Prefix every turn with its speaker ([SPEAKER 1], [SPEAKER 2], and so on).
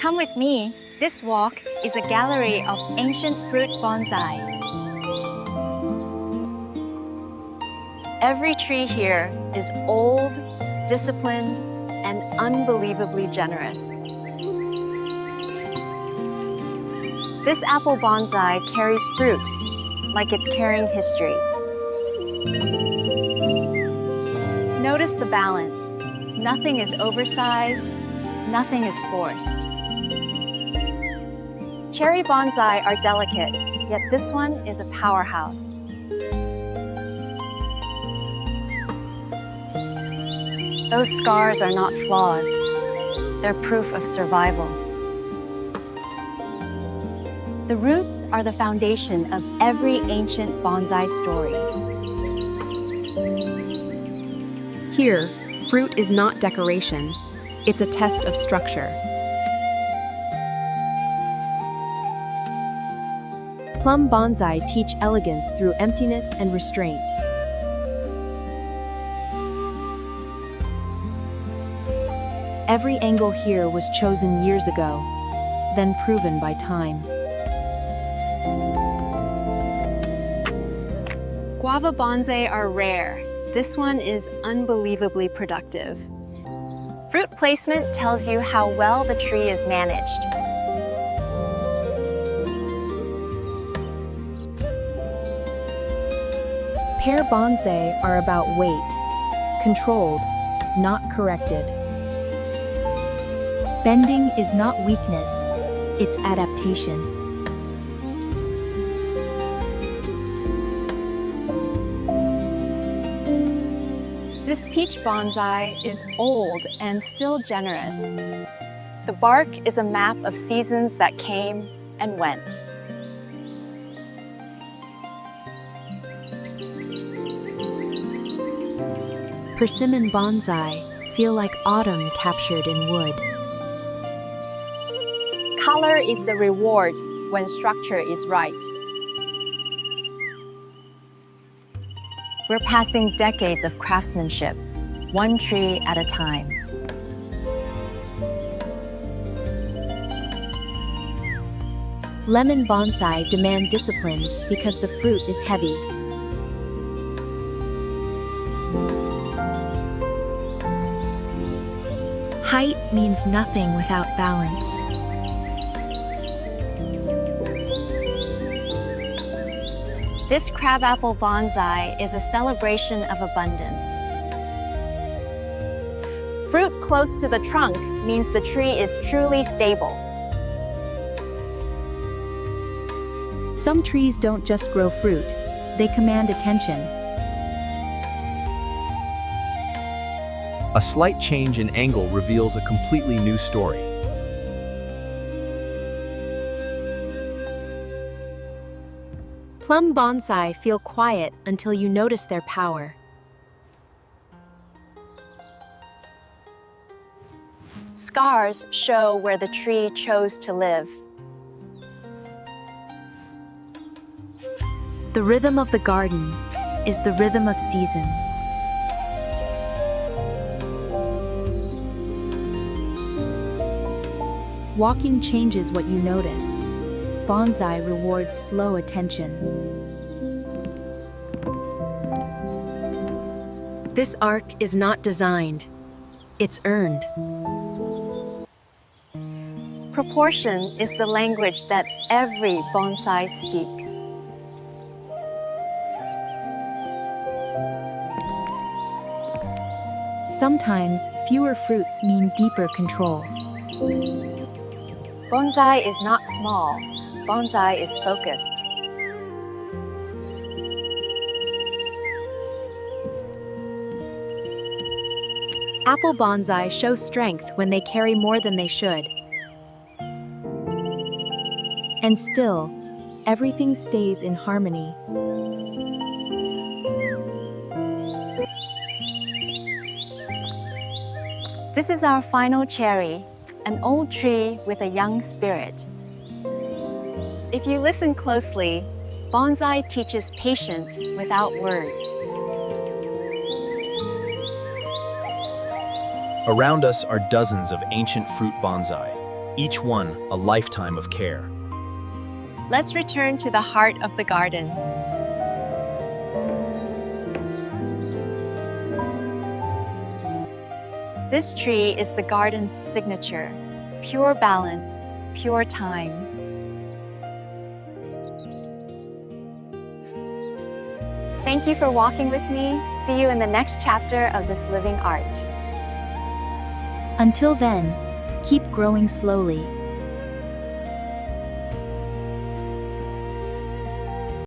[SPEAKER 1] Come with me. This walk is a gallery of ancient fruit bonsai. Every tree here is old, disciplined, and unbelievably generous. This apple bonsai carries fruit, like it's carrying history. Notice the balance. Nothing is oversized, nothing is forced. Cherry bonsai are delicate, yet this one is a powerhouse. Those scars are not flaws, they're proof of survival. The roots are the foundation of every ancient bonsai story.
[SPEAKER 2] Here, fruit is not decoration, it's a test of structure. Plum bonsai teach elegance through emptiness and restraint. Every angle here was chosen years ago, then proven by time.
[SPEAKER 1] Guava bonsai are rare. This one is unbelievably productive. Fruit placement tells you how well the tree is managed.
[SPEAKER 2] Pear bonsai are about weight, controlled, not corrected. Bending is not weakness, it's adaptation.
[SPEAKER 1] This peach bonsai is old and still generous. The bark is a map of seasons that came and went.
[SPEAKER 2] Persimmon bonsai feel like autumn captured in wood.
[SPEAKER 1] Color is the reward when structure is right. We're passing decades of craftsmanship, one tree at a time.
[SPEAKER 2] Lemon bonsai demand discipline because the fruit is heavy. Height means nothing without balance.
[SPEAKER 1] This crabapple bonsai is a celebration of abundance. Fruit close to the trunk means the tree is truly stable.
[SPEAKER 2] Some trees don't just grow fruit, they command attention.
[SPEAKER 3] A slight change in angle reveals a completely new story.
[SPEAKER 2] Plum bonsai feel quiet until you notice their power.
[SPEAKER 1] Scars show where the tree chose to live.
[SPEAKER 2] The rhythm of the garden is the rhythm of seasons. Walking changes what you notice. Bonsai rewards slow attention. This arc is not designed, it's earned.
[SPEAKER 1] Proportion is the language that every bonsai speaks.
[SPEAKER 2] Sometimes fewer fruits mean deeper control.
[SPEAKER 1] Bonsai is not small. Bonsai is focused.
[SPEAKER 2] Apple bonsai show strength when they carry more than they should. And still, everything stays in harmony.
[SPEAKER 1] This is our final cherry, an old tree with a young spirit. If you listen closely, bonsai teaches patience without words.
[SPEAKER 3] Around us are dozens of ancient fruit bonsai. each one a lifetime of care.
[SPEAKER 1] Let's return to the heart of the garden. This tree is the garden's signature. Pure balance, pure time. Thank you for walking with me. See you in the next chapter of this living art.
[SPEAKER 2] Until then, keep growing slowly